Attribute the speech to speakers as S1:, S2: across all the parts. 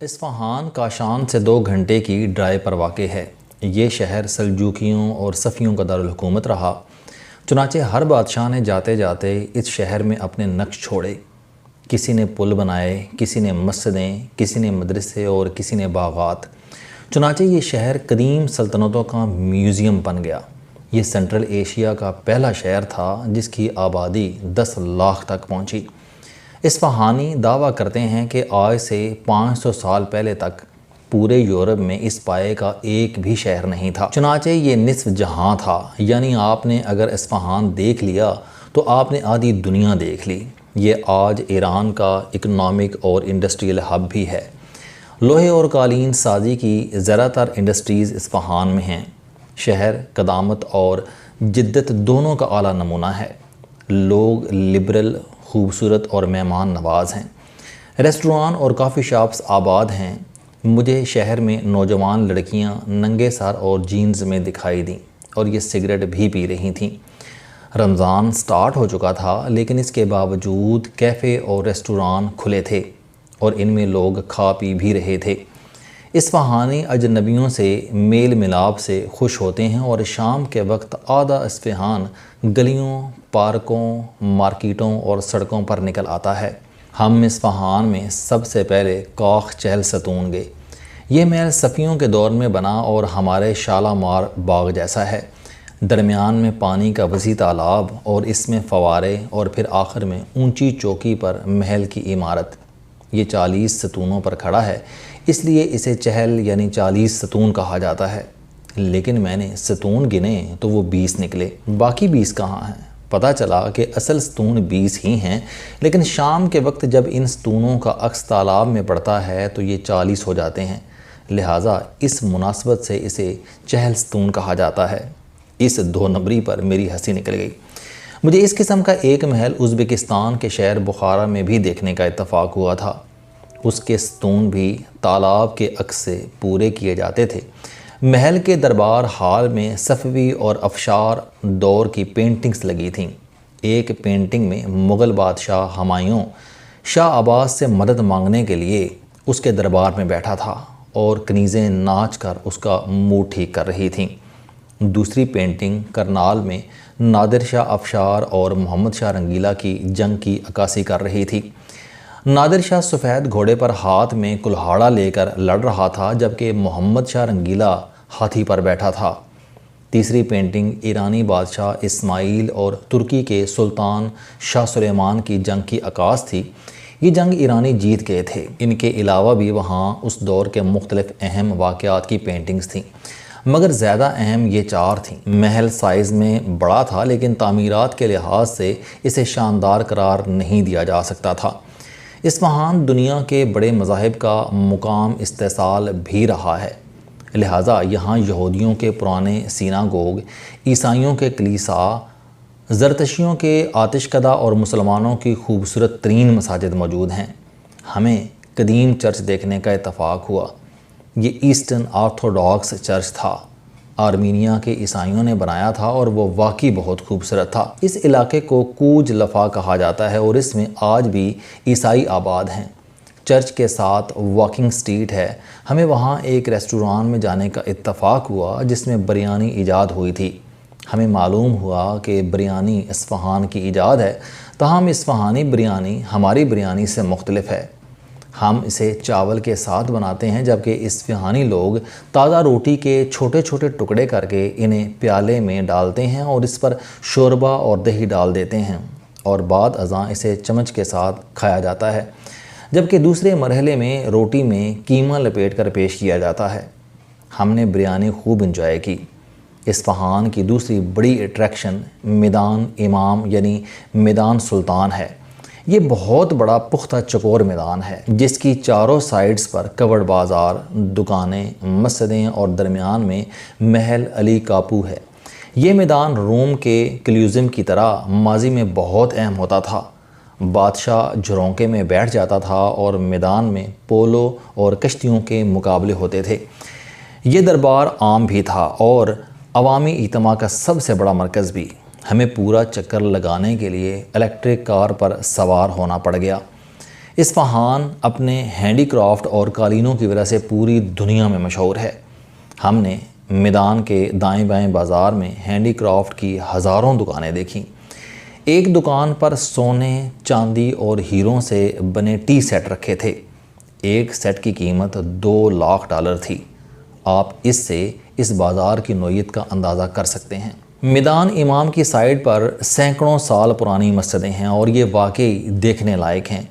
S1: Isfahan Kashan سے 2 گھنٹے کی ڈرائیو پر واقع ہے۔ یہ شہر سلجوقیوں اور صفویوں کا دارالحکومت رہا۔ چنانچہ ہر بادشاہ نے جاتے جاتے اس شہر میں اپنے نقش چھوڑے۔ کسی نے پل بنائے، کسی نے مسجدیں، کسی نے مدرسے اور کسی نے باغات۔ چنانچہ یہ شہر قدیم سلطنتوں کا میوزیم بن گیا۔ یہ سنٹرل ایشیا کا پہلا شہر تھا جس کی آبادی 10 لاکھ تک پہنچی۔ اصفہانی دعویٰ کرتے ہیں کہ آج سے 500 سال پہلے تک پورے یورپ میں اس پائے کا ایک بھی شہر نہیں تھا۔ چنانچہ یہ نصف جہاں تھا، یعنی آپ نے اگر اصفہان دیکھ لیا تو آپ نے آدھی دنیا دیکھ لی۔ یہ آج ایران کا اکنامک اور انڈسٹریل ہب بھی ہے۔ لوہے اور قالین سازی کی زیادہ تر انڈسٹریز اصفہان میں ہیں۔ شہر قدامت اور جدت دونوں کا اعلیٰ نمونہ ہے۔ لوگ لبرل، خوبصورت اور مہمان نواز ہیں۔ ریسٹوران اور کافی شاپس آباد ہیں۔ مجھے شہر میں نوجوان لڑکیاں ننگے سر اور جینز میں دکھائی دیں اور یہ سگریٹ بھی پی رہی تھیں۔ رمضان سٹارٹ ہو چکا تھا، لیکن اس کے باوجود کیفے اور ریسٹوران کھلے تھے اور ان میں لوگ کھا پی بھی رہے تھے۔ اصفہانی اجنبیوں سے میل ملاپ سے خوش ہوتے ہیں اور شام کے وقت آدھا اصفہان گلیوں، پارکوں، مارکیٹوں اور سڑکوں پر نکل آتا ہے۔ ہم اصفہان میں سب سے پہلے کاخ چہل ستون گئے۔ یہ محل صفویوں کے دور میں بنا اور ہمارے شالامار باغ جیسا ہے۔ درمیان میں پانی کا وسیع تالاب اور اس میں فوارے اور پھر آخر میں اونچی چوکی پر محل کی عمارت۔ یہ 40 ستونوں پر کھڑا ہے، اس لیے اسے چہل یعنی 40 ستون کہا جاتا ہے۔ لیکن میں نے ستون گنے تو وہ 20 نکلے۔ باقی 20 کہاں ہیں؟ پتہ چلا کہ اصل ستون 20 ہی ہیں، لیکن شام کے وقت جب ان ستونوں کا عکس تالاب میں پڑتا ہے تو یہ 40 ہو جاتے ہیں۔ لہٰذا اس مناسبت سے اسے چہل ستون کہا جاتا ہے۔ اس 2 نمبری پر میری ہنسی نکل گئی۔ مجھے اس قسم کا ایک محل ازبکستان کے شہر بخارا میں بھی دیکھنے کا اتفاق ہوا تھا۔ اس کے ستون بھی تالاب کے عکس سے پورے کیے جاتے تھے۔ محل کے دربار ہال میں صفوی اور افشار دور کی پینٹنگز لگی تھیں۔ ایک پینٹنگ میں مغل بادشاہ ہمایوں شاہ عباس سے مدد مانگنے کے لیے اس کے دربار میں بیٹھا تھا اور کنیزیں ناچ کر اس کا منہ ٹھیک کر رہی تھیں۔ دوسری پینٹنگ کرنال میں نادر شاہ افشار اور محمد شاہ رنگیلا کی جنگ کی عکاسی کر رہی تھی۔ نادر شاہ سفید گھوڑے پر ہاتھ میں کلہاڑا لے کر لڑ رہا تھا، جبکہ محمد شاہ رنگیلا ہاتھی پر بیٹھا تھا۔ تیسری پینٹنگ ایرانی بادشاہ اسماعیل اور ترکی کے سلطان شاہ سلیمان کی جنگ کی عکاس تھی۔ یہ جنگ ایرانی جیت گئے تھے۔ ان کے علاوہ بھی وہاں اس دور کے مختلف اہم واقعات کی پینٹنگز تھیں، مگر زیادہ اہم یہ 4 تھیں۔ محل سائز میں بڑا تھا، لیکن تعمیرات کے لحاظ سے اسے شاندار قرار نہیں دیا جا سکتا تھا۔ اصفہان دنیا کے بڑے مذاہب کا مقام استحصال بھی رہا ہے، لہٰذا یہاں یہودیوں کے پرانے سیناگوگ، عیسائیوں کے کلیسا، زرتشتیوں کے آتش کدہ اور مسلمانوں کی خوبصورت ترین مساجد موجود ہیں۔ ہمیں قدیم چرچ دیکھنے کا اتفاق ہوا۔ یہ ایسٹرن آرتھوڈاکس چرچ تھا۔ آرمینیا کے عیسائیوں نے بنایا تھا اور وہ واقعی بہت خوبصورت تھا۔ اس علاقے کو کوج لفا کہا جاتا ہے اور اس میں آج بھی عیسائی آباد ہیں۔ چرچ کے ساتھ واکنگ سٹریٹ ہے۔ ہمیں وہاں ایک ریسٹوران میں جانے کا اتفاق ہوا جس میں بریانی ایجاد ہوئی تھی۔ ہمیں معلوم ہوا کہ بریانی اصفہان کی ایجاد ہے، تاہم اصفہانی بریانی ہماری بریانی سے مختلف ہے۔ ہم اسے چاول کے ساتھ بناتے ہیں، جبکہ اصفہانی لوگ تازہ روٹی کے چھوٹے چھوٹے ٹکڑے کر کے انہیں پیالے میں ڈالتے ہیں اور اس پر شوربہ اور دہی ڈال دیتے ہیں اور بعد ازاں اسے چمچ کے ساتھ کھایا جاتا ہے، جبکہ دوسرے مرحلے میں روٹی میں قیمہ لپیٹ کر پیش کیا جاتا ہے۔ ہم نے بریانی خوب انجوائے کی۔ اصفہان کی دوسری بڑی اٹریکشن میدان امام یعنی میدان سلطان ہے۔ یہ بہت بڑا پختہ چکور میدان ہے جس کی چاروں سائیڈز پر کورڈ بازار، دکانیں، مسجدیں اور درمیان میں محل علی کاپو ہے۔ یہ میدان روم کے کلیوزیم کی طرح ماضی میں بہت اہم ہوتا تھا۔ بادشاہ جھرونکے میں بیٹھ جاتا تھا اور میدان میں پولو اور کشتیوں کے مقابلے ہوتے تھے۔ یہ دربار عام بھی تھا اور عوامی اجتماع کا سب سے بڑا مرکز بھی۔ ہمیں پورا چکر لگانے کے لیے الیکٹرک کار پر سوار ہونا پڑ گیا۔ اصفہان اپنے ہینڈی کرافٹ اور قالینوں کی وجہ سے پوری دنیا میں مشہور ہے۔ ہم نے میدان کے دائیں بائیں بازار میں ہینڈی کرافٹ کی ہزاروں دکانیں دیکھیں۔ ایک دکان پر سونے، چاندی اور ہیروں سے بنے ٹی سیٹ رکھے تھے۔ ایک سیٹ کی قیمت $2 لاکھ تھی۔ آپ اس سے اس بازار کی نوعیت کا اندازہ کر سکتے ہیں۔ میدان امام کی سائیڈ پر سینکڑوں سال پرانی مسجدیں ہیں اور یہ واقعی دیکھنے لائق ہیں۔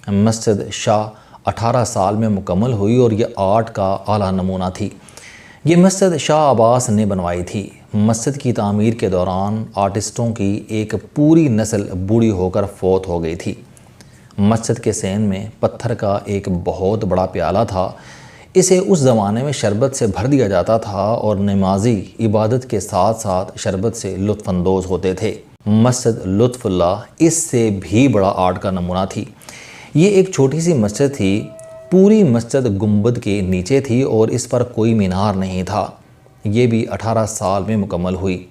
S1: مسجد شاہ 18 سال میں مکمل ہوئی اور یہ آرٹ کا اعلیٰ نمونہ تھی۔ یہ مسجد شاہ عباس نے بنوائی تھی۔ مسجد کی تعمیر کے دوران آرٹسٹوں کی ایک پوری نسل بوڑھی ہو کر فوت ہو گئی تھی۔ مسجد کے سین میں پتھر کا ایک بہت بڑا پیالہ تھا۔ اسے اس زمانے میں شربت سے بھر دیا جاتا تھا اور نمازی عبادت کے ساتھ ساتھ شربت سے لطف اندوز ہوتے تھے۔ مسجد لطف اللہ اس سے بھی بڑا آرٹ کا نمونہ تھی۔ یہ ایک چھوٹی سی مسجد تھی۔ پوری مسجد گنبد کے نیچے تھی اور اس پر کوئی مینار نہیں تھا۔ یہ بھی 18 سال میں مکمل ہوئی۔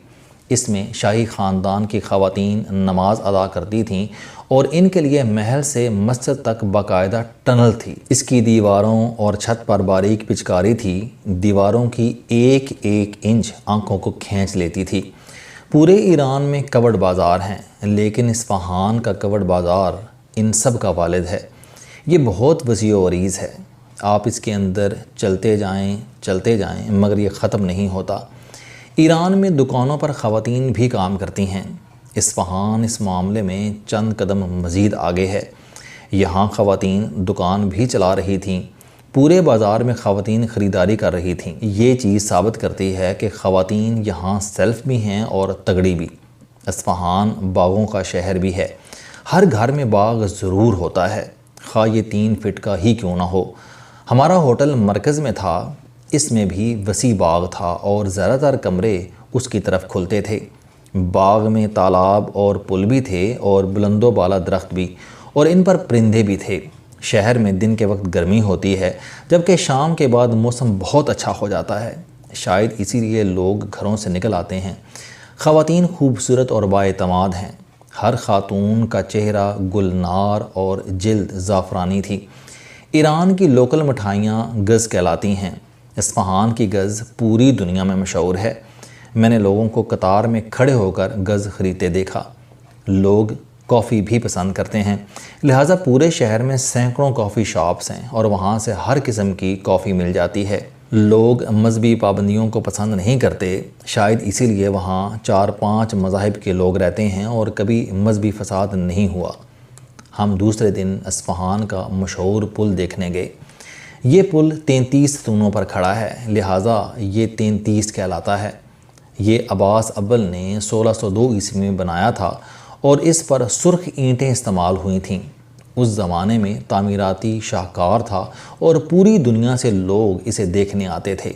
S1: اس میں شاہی خاندان کی خواتین نماز ادا کرتی تھیں اور ان کے لیے محل سے مسجد تک باقاعدہ ٹنل تھی۔ اس کی دیواروں اور چھت پر باریک پچکاری تھی۔ دیواروں کی ایک ایک انچ آنکھوں کو کھینچ لیتی تھی۔ پورے ایران میں کبڈ بازار ہیں، لیکن اصفہان کا کبڈ بازار ان سب کا والد ہے۔ یہ بہت وسیع و عریض ہے۔ آپ اس کے اندر چلتے جائیں مگر یہ ختم نہیں ہوتا۔ ایران میں دکانوں پر خواتین بھی کام کرتی ہیں۔ اصفہان اس معاملے میں چند قدم مزید آگے ہے۔ یہاں خواتین دکان بھی چلا رہی تھیں۔ پورے بازار میں خواتین خریداری کر رہی تھیں۔ یہ چیز ثابت کرتی ہے کہ خواتین یہاں سیلف بھی ہیں اور تگڑی بھی۔ اصفہان باغوں کا شہر بھی ہے۔ ہر گھر میں باغ ضرور ہوتا ہے، خواہ یہ 3 فٹ کا ہی کیوں نہ ہو۔ ہمارا ہوٹل مرکز میں تھا۔ اس میں بھی وسیع باغ تھا اور زیادہ تر کمرے اس کی طرف کھلتے تھے۔ باغ میں تالاب اور پل بھی تھے اور بلند و بالا درخت بھی، اور ان پر پرندے بھی تھے۔ شہر میں دن کے وقت گرمی ہوتی ہے، جبکہ شام کے بعد موسم بہت اچھا ہو جاتا ہے۔ شاید اسی لیے لوگ گھروں سے نکل آتے ہیں۔ خواتین خوبصورت اور بااعتماد ہیں۔ ہر خاتون کا چہرہ گلنار اور جلد زعفرانی تھی۔ ایران کی لوکل مٹھائیاں گز کہلاتی ہیں۔ اصفہان کی گز پوری دنیا میں مشہور ہے۔ میں نے لوگوں کو قطار میں کھڑے ہو کر گز خریدتے دیکھا۔ لوگ کافی بھی پسند کرتے ہیں، لہٰذا پورے شہر میں سینکڑوں کافی شاپس ہیں اور وہاں سے ہر قسم کی کافی مل جاتی ہے۔ لوگ مذہبی پابندیوں کو پسند نہیں کرتے، شاید اسی لیے وہاں 4-5 مذاہب کے لوگ رہتے ہیں اور کبھی مذہبی فساد نہیں ہوا۔ ہم دوسرے دن اصفہان کا مشہور پل دیکھنے گئے۔ یہ پل 33 ستونوں پر کھڑا ہے، لہٰذا یہ 33 کہلاتا ہے۔ یہ عباس اول نے 1602 عیسوی میں بنایا تھا اور اس پر سرخ اینٹیں استعمال ہوئی تھیں۔ اس زمانے میں تعمیراتی شاہکار تھا اور پوری دنیا سے لوگ اسے دیکھنے آتے تھے۔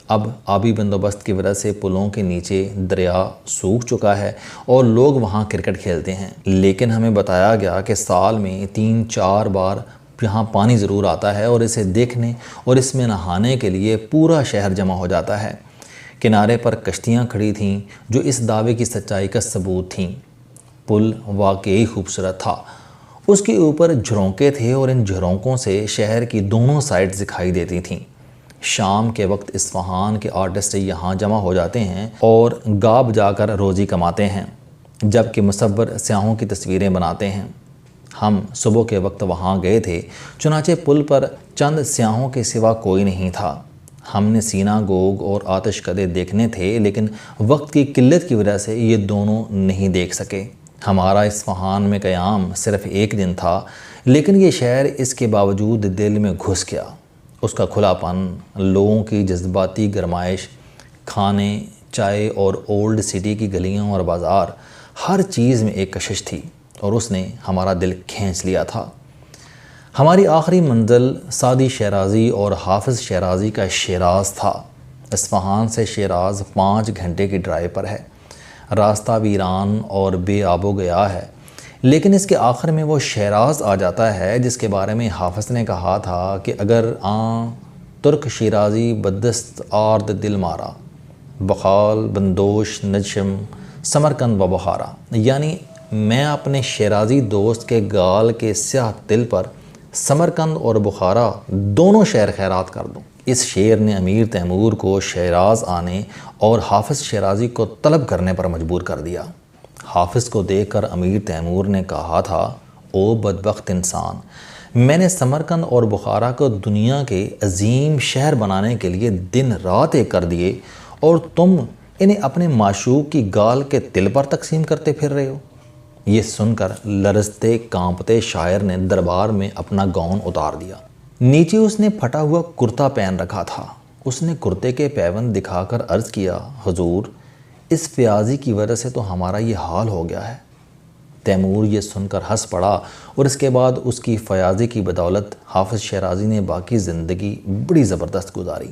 S1: اب آبی بندوبست کی وجہ سے پلوں کے نیچے دریا سوکھ چکا ہے اور لوگ وہاں کرکٹ کھیلتے ہیں، لیکن ہمیں بتایا گیا کہ سال میں 3-4 بار یہاں پانی ضرور آتا ہے اور اسے دیکھنے اور اس میں نہانے کے لیے پورا شہر جمع ہو جاتا ہے۔ کنارے پر کشتیاں کھڑی تھیں جو اس دعوے کی سچائی کا ثبوت تھیں۔ پل واقعی خوبصورت تھا۔ اس کے اوپر جھرونکے تھے اور ان جھرونکوں سے شہر کی دونوں سائڈ دکھائی دیتی تھیں۔ شام کے وقت اصفہان کے آرٹسٹ یہاں جمع ہو جاتے ہیں اور گاب جا کر روزی کماتے ہیں، جبکہ مصور سیاحوں کی تصویریں بناتے ہیں۔ ہم صبح کے وقت وہاں گئے تھے، چنانچہ پل پر چند سیاحوں کے سوا کوئی نہیں تھا۔ ہم نے سینا گوگ اور آتش کدے دیکھنے تھے، لیکن وقت کی قلت کی وجہ سے یہ دونوں نہیں دیکھ سکے۔ ہمارا اصفہان میں قیام صرف 1 دن تھا، لیکن یہ شہر اس کے باوجود دل میں گھس گیا۔ اس کا کھلا پن، لوگوں کی جذباتی گرمائش، کھانے، چائے اور اولڈ سٹی کی گلیاں اور بازار، ہر چیز میں ایک کشش تھی اور اس نے ہمارا دل کھینچ لیا تھا۔ ہماری آخری منزل سعدی شیرازی اور حافظ شیرازی کا شیراز تھا۔ اصفہان سے شیراز 5 گھنٹے کی ڈرائیو پر ہے۔ راستہ ویران اور بے آب و گیا ہے، لیکن اس کے آخر میں وہ شیراز آ جاتا ہے جس کے بارے میں حافظ نے کہا تھا کہ اگر ترک شیرازی بدست آرد دل مارا، بخال بندوش نجشم سمرکند و بخارا، یعنی میں اپنے شیرازی دوست کے گال کے سیاہ دل پر سمرقند اور بخارا دونوں شہر خیرات کر دوں۔ اس شعر نے امیر تیمور کو شیراز آنے اور حافظ شیرازی کو طلب کرنے پر مجبور کر دیا۔ حافظ کو دیکھ کر امیر تیمور نے کہا تھا، او بدبخت انسان، میں نے سمرقند اور بخارا کو دنیا کے عظیم شہر بنانے کے لیے دن رات ایک کر دیے، اور تم انہیں اپنے معشوق کی گال کے تل پر تقسیم کرتے پھر رہے ہو۔ یہ سن کر لرزتے کانپتے شاعر نے دربار میں اپنا گاؤن اتار دیا۔ نیچے اس نے پھٹا ہوا کرتا پہن رکھا تھا۔ اس نے کرتے کے پیوند دکھا کر عرض کیا، حضور، اس فیاضی کی وجہ سے تو ہمارا یہ حال ہو گیا ہے۔ تیمور یہ سن کر ہنس پڑا، اور اس کے بعد اس کی فیاضی کی بدولت حافظ شیرازی نے باقی زندگی بڑی زبردست گزاری۔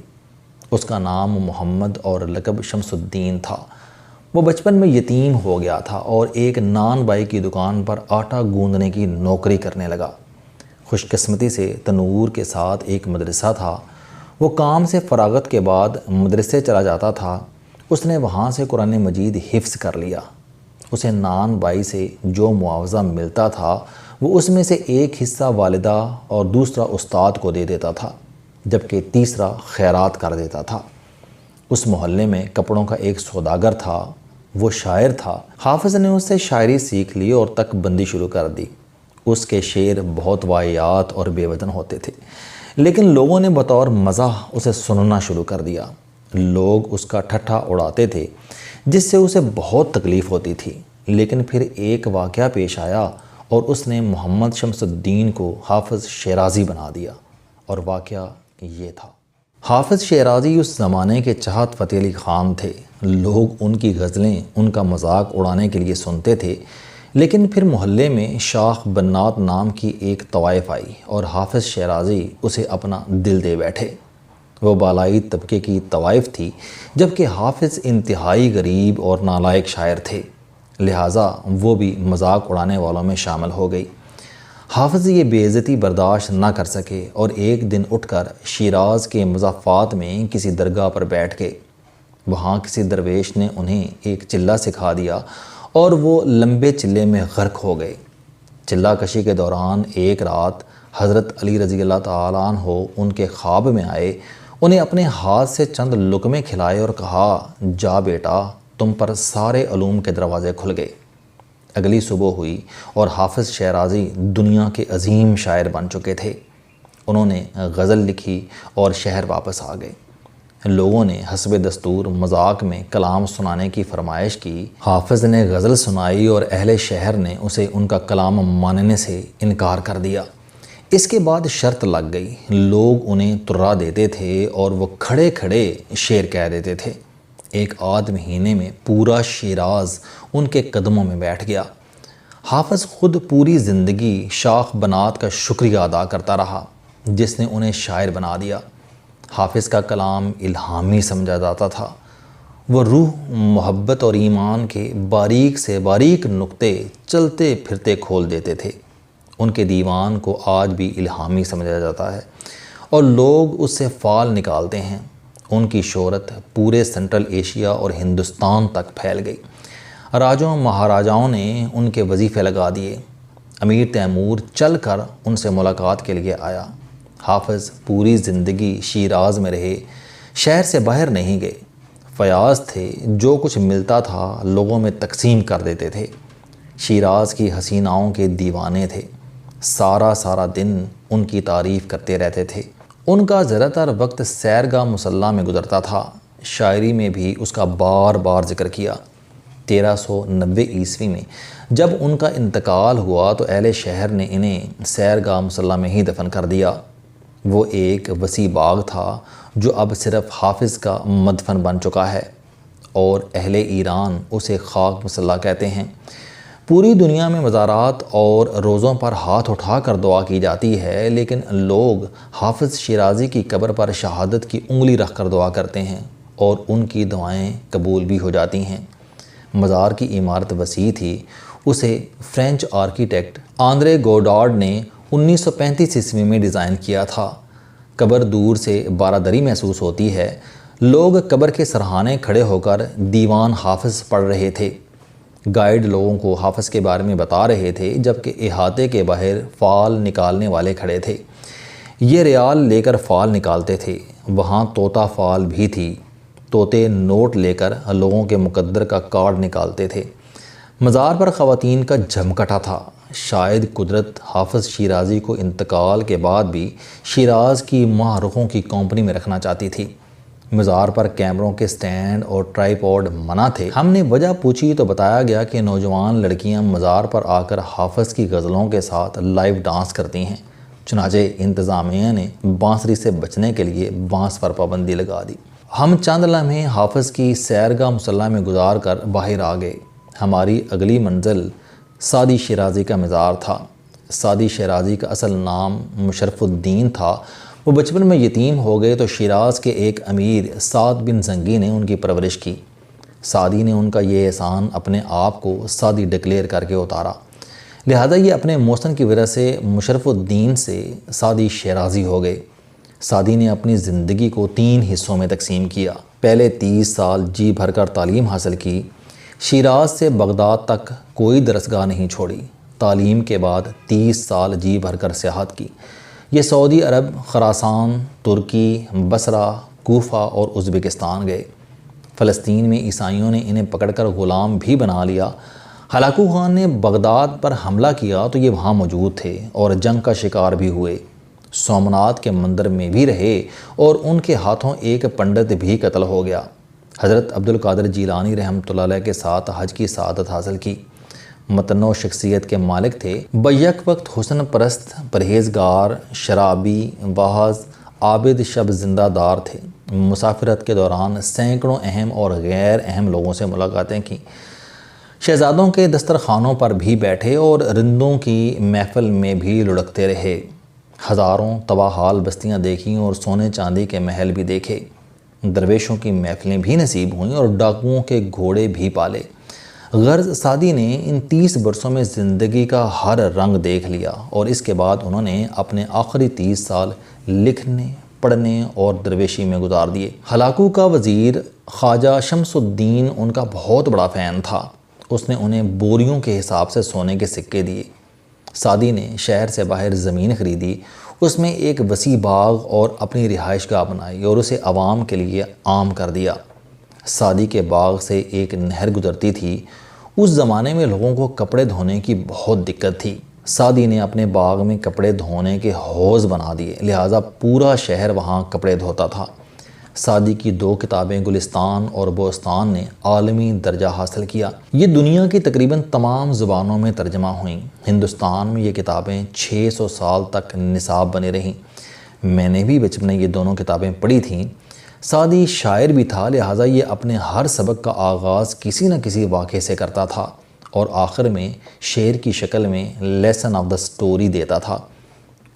S1: اس کا نام محمد اور لقب شمس الدین تھا۔ وہ بچپن میں یتیم ہو گیا تھا اور ایک نان بائی کی دکان پر آٹا گوندنے کی نوکری کرنے لگا۔ خوش قسمتی سے تنور کے ساتھ ایک مدرسہ تھا۔ وہ کام سے فراغت کے بعد مدرسے چلا جاتا تھا۔ اس نے وہاں سے قرآن مجید حفظ کر لیا۔ اسے نان بائی سے جو معاوضہ ملتا تھا وہ اس میں سے ایک حصہ والدہ اور دوسرا استاد کو دے دیتا تھا، جبکہ تیسرا خیرات کر دیتا تھا۔ اس محلے میں کپڑوں کا ایک سوداگر تھا، وہ شاعر تھا۔ حافظ نے اس سے شاعری سیکھ لی اور تک بندی شروع کر دی۔ اس کے شعر بہت واہیات اور بے وزن ہوتے تھے، لیکن لوگوں نے بطور مزاح اسے سننا شروع کر دیا۔ لوگ اس کا ٹھٹھا اڑاتے تھے، جس سے اسے بہت تکلیف ہوتی تھی۔ لیکن پھر ایک واقعہ پیش آیا اور اس نے محمد شمس الدین کو حافظ شیرازی بنا دیا، اور واقعہ یہ تھا۔ حافظ شیرازی اس زمانے کے چاہت فتح علی خان تھے۔ لوگ ان کی غزلیں ان کا مذاق اڑانے کے لیے سنتے تھے، لیکن پھر محلے میں شاخ بنات نام کی ایک طوائف آئی اور حافظ شیرازی اسے اپنا دل دے بیٹھے۔ وہ بالائی طبقے کی طوائف تھی، جبکہ حافظ انتہائی غریب اور نالائق شاعر تھے، لہٰذا وہ بھی مذاق اڑانے والوں میں شامل ہو گئی۔ حافظ یہ بے عزتی برداشت نہ کر سکے اور ایک دن اٹھ کر شیراز کے مضافات میں کسی درگاہ پر بیٹھ گئے۔ وہاں کسی درویش نے انہیں ایک چلہ سکھا دیا اور وہ لمبے چلے میں غرق ہو گئے۔ چلہ کشی کے دوران ایک رات حضرت علی رضی اللہ تعالیٰ عنہ ان کے خواب میں آئے، انہیں اپنے ہاتھ سے چند لقمے کھلائے اور کہا، جا بیٹا، تم پر سارے علوم کے دروازے کھل گئے۔ اگلی صبح ہوئی اور حافظ شیرازی دنیا کے عظیم شاعر بن چکے تھے۔ انہوں نے غزل لکھی اور شہر واپس آ گئے۔ لوگوں نے حسب دستور مذاق میں کلام سنانے کی فرمائش کی۔ حافظ نے غزل سنائی اور اہل شہر نے اسے ان کا کلام ماننے سے انکار کر دیا۔ اس کے بعد شرط لگ گئی، لوگ انہیں ترا دیتے تھے اور وہ کھڑے کھڑے شعر کہہ دیتے تھے۔ ایک آدھ مہینے میں پورا شیراز ان کے قدموں میں بیٹھ گیا۔ حافظ خود پوری زندگی شاخ بنات کا شکریہ ادا کرتا رہا، جس نے انہیں شاعر بنا دیا۔ حافظ کا کلام الہامی سمجھا جاتا تھا۔ وہ روح، محبت اور ایمان کے باریک سے باریک نقطے چلتے پھرتے کھول دیتے تھے۔ ان کے دیوان کو آج بھی الہامی سمجھا جاتا ہے اور لوگ اس سے فال نکالتے ہیں۔ ان کی شہرت پورے سنٹرل ایشیا اور ہندوستان تک پھیل گئی۔ راجوں مہاراجاؤں نے ان کے وظیفے لگا دیے۔ امیر تیمور چل کر ان سے ملاقات کے لیے آیا۔ حافظ پوری زندگی شیراز میں رہے، شہر سے باہر نہیں گئے۔ فیاض تھے، جو کچھ ملتا تھا لوگوں میں تقسیم کر دیتے تھے۔ شیراز کی حسیناؤں کے دیوانے تھے، سارا دن ان کی تعریف کرتے رہتے تھے۔ ان کا زیادہ تر وقت سیرگاہ مصلی میں گزرتا تھا۔ شاعری میں بھی اس کا بار بار ذکر کیا۔ 1390 عیسوی میں جب ان کا انتقال ہوا تو اہل شہر نے انہیں سیرگاہ مصلی میں ہی دفن کر دیا۔ وہ ایک وسیع باغ تھا جو اب صرف حافظ کا مدفن بن چکا ہے، اور اہل ایران اسے خاک مصلی کہتے ہیں۔ پوری دنیا میں مزارات اور روزوں پر ہاتھ اٹھا کر دعا کی جاتی ہے، لیکن لوگ حافظ شیرازی کی قبر پر شہادت کی انگلی رکھ کر دعا کرتے ہیں اور ان کی دعائیں قبول بھی ہو جاتی ہیں۔ مزار کی عمارت وسیع تھی۔ اسے فرینچ آرکیٹیکٹ آندرے گوڈارڈ نے 1935 عیسوی میں ڈیزائن کیا تھا۔ قبر دور سے بارادری محسوس ہوتی ہے۔ لوگ قبر کے سرہانے کھڑے ہو کر دیوان حافظ پڑھ رہے تھے۔ گائیڈ لوگوں کو حافظ کے بارے میں بتا رہے تھے جبکہ احاطے کے باہر فال نکالنے والے کھڑے تھے۔ یہ ریال لے کر فال نکالتے تھے۔ وہاں طوطا فال بھی تھی۔ طوطے نوٹ لے کر لوگوں کے مقدر کا کارڈ نکالتے تھے۔ مزار پر خواتین کا جمکٹا تھا۔ شاید قدرت حافظ شیرازی کو انتقال کے بعد بھی شیراز کی ماہ رخوں کی کمپنی میں رکھنا چاہتی تھی۔ مزار پر کیمروں کے سٹینڈ اور ٹرائی پوڈ منع تھے۔ ہم نے وجہ پوچھی تو بتایا گیا کہ نوجوان لڑکیاں مزار پر آ کر حافظ کی غزلوں کے ساتھ لائیو ڈانس کرتی ہیں۔ چنانچہ انتظامیہ نے بانسری سے بچنے کے لیے بانس پر پابندی لگا دی۔ ہم چند لمحے حافظ کی سیرگاہ مصلی میں گزار کر باہر آ گئے۔ ہماری اگلی منزل سعدی شیرازی کا مزار تھا۔ سعدی شیرازی کا اصل نام مشرف الدین تھا۔ وہ بچپن میں یتیم ہو گئے تو شیراز کے ایک امیر سعد بن زنگی نے ان کی پرورش کی۔ سعدی نے ان کا یہ احسان اپنے آپ کو سعدی ڈکلیئر کر کے اتارا، لہذا یہ اپنے موسن کی وجہ سے مشرف الدین سے سعدی شیرازی ہو گئے۔ سعدی نے اپنی زندگی کو 3 حصوں میں تقسیم کیا۔ پہلے 30 سال جی بھر کر تعلیم حاصل کی۔ شیراز سے بغداد تک کوئی درسگاہ نہیں چھوڑی۔ تعلیم کے بعد 30 سال جی بھر کر سیاحت کی۔ یہ سعودی عرب، خراسان، ترکی، بصرہ، کوفہ اور ازبکستان گئے۔ فلسطین میں عیسائیوں نے انہیں پکڑ کر غلام بھی بنا لیا۔ ہلاکو خان نے بغداد پر حملہ کیا تو یہ وہاں موجود تھے اور جنگ کا شکار بھی ہوئے۔ سومنات کے مندر میں بھی رہے اور ان کے ہاتھوں ایک پنڈت بھی قتل ہو گیا۔ حضرت عبدالقادر جیلانی رحمۃ اللہ علیہ کے ساتھ حج کی سعادت حاصل کی۔ متنوع شخصیت کے مالک تھے۔ بیک وقت حسن پرست، پرہیزگار، شرابی، واعظ، عابد، شب زندہ دار تھے۔ مسافرت کے دوران سینکڑوں اہم اور غیر اہم لوگوں سے ملاقاتیں کیں۔ شہزادوں کے دسترخوانوں پر بھی بیٹھے اور رندوں کی محفل میں بھی لڑکتے رہے۔ ہزاروں تباہال بستیاں دیکھیں اور سونے چاندی کے محل بھی دیکھے۔ درویشوں کی محفلیں بھی نصیب ہوئیں اور ڈاکوؤں کے گھوڑے بھی پالے۔ غرض سعدی نے ان 30 برسوں میں زندگی کا ہر رنگ دیکھ لیا اور اس کے بعد انہوں نے اپنے آخری 30 سال لکھنے، پڑھنے اور درویشی میں گزار دیے۔ ہلاکو کا وزیر خواجہ شمس الدین ان کا بہت بڑا فین تھا۔ اس نے انہیں بوریوں کے حساب سے سونے کے سکے دیے۔ سعدی نے شہر سے باہر زمین خریدی، اس میں ایک وسیع باغ اور اپنی رہائش گاہ بنائی اور اسے عوام کے لیے عام کر دیا۔ سعدی کے باغ سے ایک نہر گزرتی تھی۔ اس زمانے میں لوگوں کو کپڑے دھونے کی بہت دقت تھی۔ سعدی نے اپنے باغ میں کپڑے دھونے کے حوض بنا دیے، لہٰذا پورا شہر وہاں کپڑے دھوتا تھا۔ سعدی کی 2 کتابیں گلستان اور بوستان نے عالمی درجہ حاصل کیا۔ یہ دنیا کی تقریباً تمام زبانوں میں ترجمہ ہوئیں۔ ہندوستان میں یہ کتابیں 600 سال تک نصاب بنے رہیں۔ میں نے بھی بچپن میں یہ دونوں کتابیں پڑھی تھیں۔ سعدی شاعر بھی تھا، لہٰذا یہ اپنے ہر سبق کا آغاز کسی نہ کسی واقعے سے کرتا تھا اور آخر میں شعر کی شکل میں لیسن آف دا سٹوری دیتا تھا۔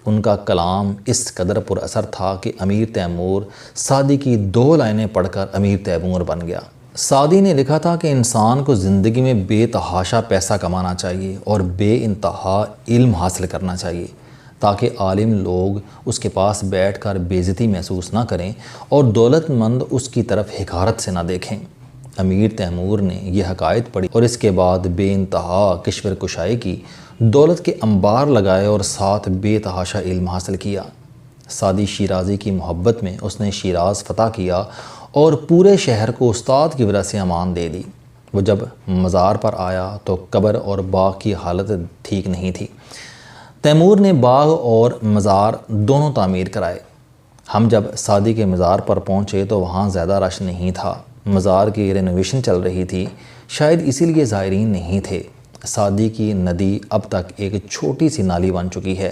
S1: ان کا کلام اس قدر پر اثر تھا کہ امیر تیمور سعدی کی 2 لائنیں پڑھ کر امیر تیمور بن گیا۔ سعدی نے لکھا تھا کہ انسان کو زندگی میں بے تحاشا پیسہ کمانا چاہیے اور بے انتہا علم حاصل کرنا چاہیے تاکہ عالم لوگ اس کے پاس بیٹھ کر بے عزتی محسوس نہ کریں اور دولت مند اس کی طرف حقارت سے نہ دیکھیں۔ امیر تیمور نے یہ حقائق پڑھی اور اس کے بعد بے انتہا کشور کشائی کی، دولت کے انبار لگائے اور ساتھ بے تحاشا علم حاصل کیا۔ سعدی شیرازی کی محبت میں اس نے شیراز فتح کیا اور پورے شہر کو استاد کی وجہ سے امان دے دی۔ وہ جب مزار پر آیا تو قبر اور باغ کی حالت ٹھیک نہیں تھی۔ تیمور نے باغ اور مزار دونوں تعمیر کرائے۔ ہم جب سعدی کے مزار پر پہنچے تو وہاں زیادہ رش نہیں تھا۔ مزار کی رینوویشن چل رہی تھی، شاید اسی لیے زائرین نہیں تھے۔ سعدی کی ندی اب تک ایک چھوٹی سی نالی بن چکی ہے،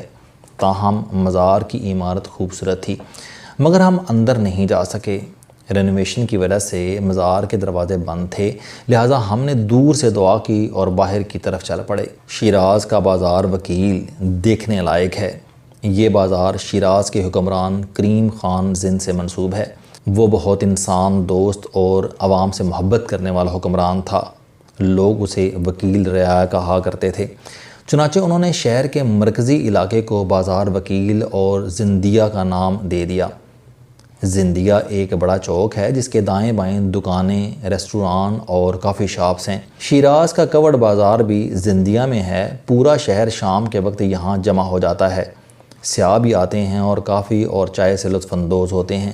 S1: تاہم مزار کی عمارت خوبصورت تھی، مگر ہم اندر نہیں جا سکے۔ رینوویشن کی وجہ سے مزار کے دروازے بند تھے، لہٰذا ہم نے دور سے دعا کی اور باہر کی طرف چل پڑے۔ شیراز کا بازار وکیل دیکھنے لائق ہے۔ یہ بازار شیراز کے حکمران کریم خان زند سے منسوب ہے۔ وہ بہت انسان دوست اور عوام سے محبت کرنے والا حکمران تھا۔ لوگ اسے وکیل رعایا کہا کرتے تھے، چنانچہ انہوں نے شہر کے مرکزی علاقے کو بازار وکیل اور زندیہ کا نام دے دیا۔ زندیہ ایک بڑا چوک ہے جس کے دائیں بائیں دکانیں، ریسٹوران اور کافی شاپس ہیں۔ شیراز کا کورڈ بازار بھی زندیہ میں ہے۔ پورا شہر شام کے وقت یہاں جمع ہو جاتا ہے۔ سیاح بھی آتے ہیں اور کافی اور چائے سے لطف اندوز ہوتے ہیں۔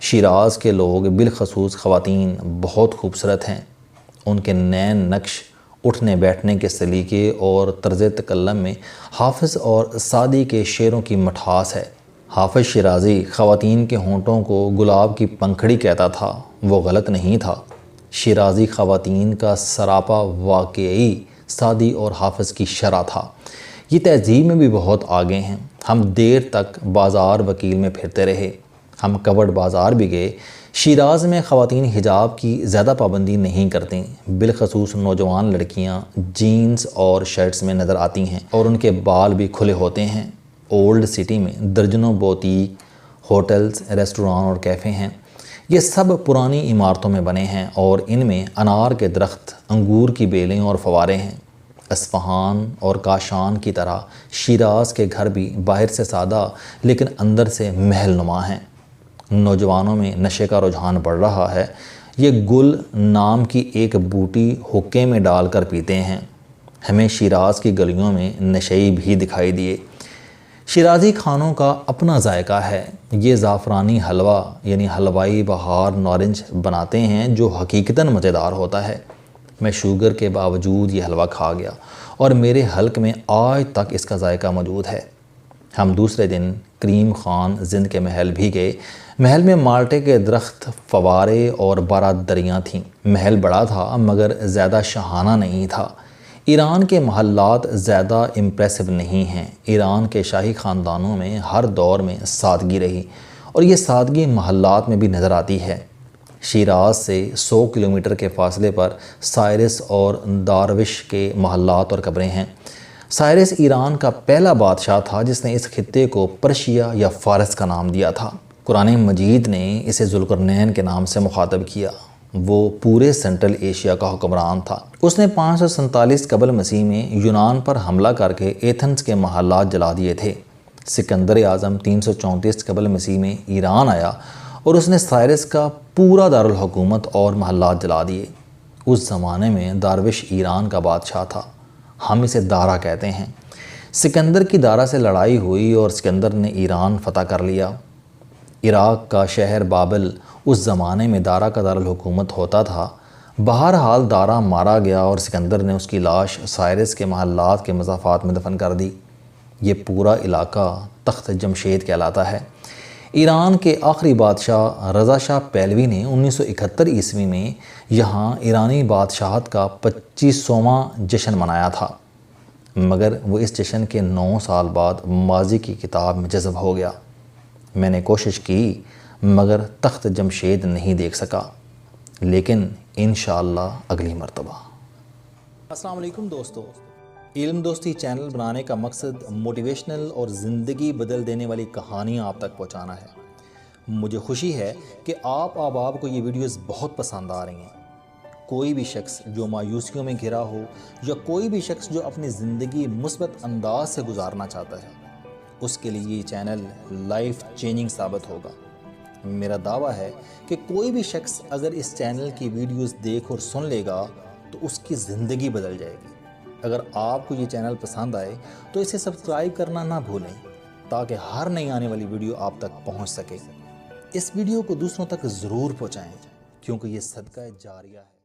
S1: شیراز کے لوگ بالخصوص خواتین بہت خوبصورت ہیں۔ ان کے نین نقش، اٹھنے بیٹھنے کے سلیقے اور طرز تکلم میں حافظ اور سعدی کے شعروں کی مٹھاس ہے۔ حافظ شیرازی خواتین کے ہونٹوں کو گلاب کی پنکھڑی کہتا تھا، وہ غلط نہیں تھا۔ شیرازی خواتین کا سراپا واقعی سعدی اور حافظ کی شرح تھا۔ یہ تہذیب میں بھی بہت آگے ہیں۔ ہم دیر تک بازار وکیل میں پھرتے رہے۔ ہم کورڈ بازار بھی گئے۔ شیراز میں خواتین حجاب کی زیادہ پابندی نہیں کرتیں، بالخصوص نوجوان لڑکیاں جینز اور شرٹس میں نظر آتی ہیں اور ان کے بال بھی کھلے ہوتے ہیں۔ اولڈ سٹی میں درجنوں بوتیک، ہوٹلز، ریسٹوران اور کیفے ہیں۔ یہ سب پرانی عمارتوں میں بنے ہیں اور ان میں انار کے درخت، انگور کی بیلیں اور فوارے ہیں۔ اصفہان اور کاشان کی طرح شیراز کے گھر بھی باہر سے سادہ لیکن اندر سے محل نما ہیں۔ نوجوانوں میں نشے کا رجحان بڑھ رہا ہے۔ یہ گل نام کی ایک بوٹی حقے میں ڈال کر پیتے ہیں۔ ہمیں شیراز کی گلیوں میں نشئی بھی دکھائی دیے۔ شیرازی کھانوں کا اپنا ذائقہ ہے۔ یہ زعفرانی حلوہ یعنی حلوائی بہار نارنج بناتے ہیں جو حقیقتاً مزیدار ہوتا ہے۔ میں شوگر کے باوجود یہ حلوہ کھا گیا اور میرے حلق میں آج تک اس کا ذائقہ موجود ہے۔ ہم دوسرے دن کریم خان زند کے محل بھی گئے۔ محل میں مالٹے کے درخت، فوارے اور 12 دریاں تھیں۔ محل بڑا تھا مگر زیادہ شاہانہ نہیں تھا۔ ایران کے محلات زیادہ امپریسو نہیں ہیں۔ ایران کے شاہی خاندانوں میں ہر دور میں سادگی رہی اور یہ سادگی محلات میں بھی نظر آتی ہے۔ شیراز سے 100 کلومیٹر کے فاصلے پر سائرس اور داروش کے محلات اور قبریں ہیں۔ سائرس ایران کا پہلا بادشاہ تھا جس نے اس خطے کو پرشیا یا فارس کا نام دیا تھا۔ قرآن مجید نے اسے ذوالقرنین کے نام سے مخاطب کیا۔ وہ پورے سینٹرل ایشیا کا حکمران تھا۔ اس نے 547 قبل مسیح میں یونان پر حملہ کر کے ایتھنز کے محلات جلا دیے تھے۔ سکندر اعظم 334 قبل مسیح میں ایران آیا اور اس نے سائرس کا پورا دارالحکومت اور محلات جلا دیے۔ اس زمانے میں داروش ایران کا بادشاہ تھا۔ ہم اسے دارا کہتے ہیں۔ سکندر کی دارا سے لڑائی ہوئی اور سکندر نے ایران فتح کر لیا۔ عراق کا شہر بابل اس زمانے میں دارا کا دارالحکومت ہوتا تھا۔ بہرحال دارا مارا گیا اور سکندر نے اس کی لاش سائرس کے محلات کے مضافات میں دفن کر دی۔ یہ پورا علاقہ تخت جمشید کہلاتا ہے۔ ایران کے آخری بادشاہ رضا شاہ پہلوی نے 1971 عیسوی میں یہاں ایرانی بادشاہت کا 25واں جشن منایا تھا، مگر وہ اس جشن کے 9 سال بعد ماضی کی کتاب میں جذب ہو گیا۔ میں نے کوشش کی مگر تخت جمشید نہیں دیکھ سکا، لیکن انشاءاللہ اگلی مرتبہ۔ السلام علیکم دوستو۔ علم دوستی چینل بنانے کا مقصد موٹیویشنل اور زندگی بدل دینے والی کہانیاں آپ تک پہنچانا ہے۔ مجھے خوشی ہے کہ آپ احباب کو یہ ویڈیوز بہت پسند آ رہی ہیں۔ کوئی بھی شخص جو مایوسیوں میں گھرا ہو یا کوئی بھی شخص جو اپنی زندگی مثبت انداز سے گزارنا چاہتا ہے، اس کے لیے یہ چینل لائف چینجنگ ثابت ہوگا۔ میرا دعویٰ ہے کہ کوئی بھی شخص اگر اس چینل کی ویڈیوز دیکھ اور سن لے گا تو اس کی زندگی بدل جائے گی۔ اگر آپ کو یہ چینل پسند آئے تو اسے سبسکرائب کرنا نہ بھولیں تاکہ ہر نئی آنے والی ویڈیو آپ تک پہنچ سکے۔ اس ویڈیو کو دوسروں تک ضرور پہنچائیں کیونکہ یہ صدقہ جاریہ ہے۔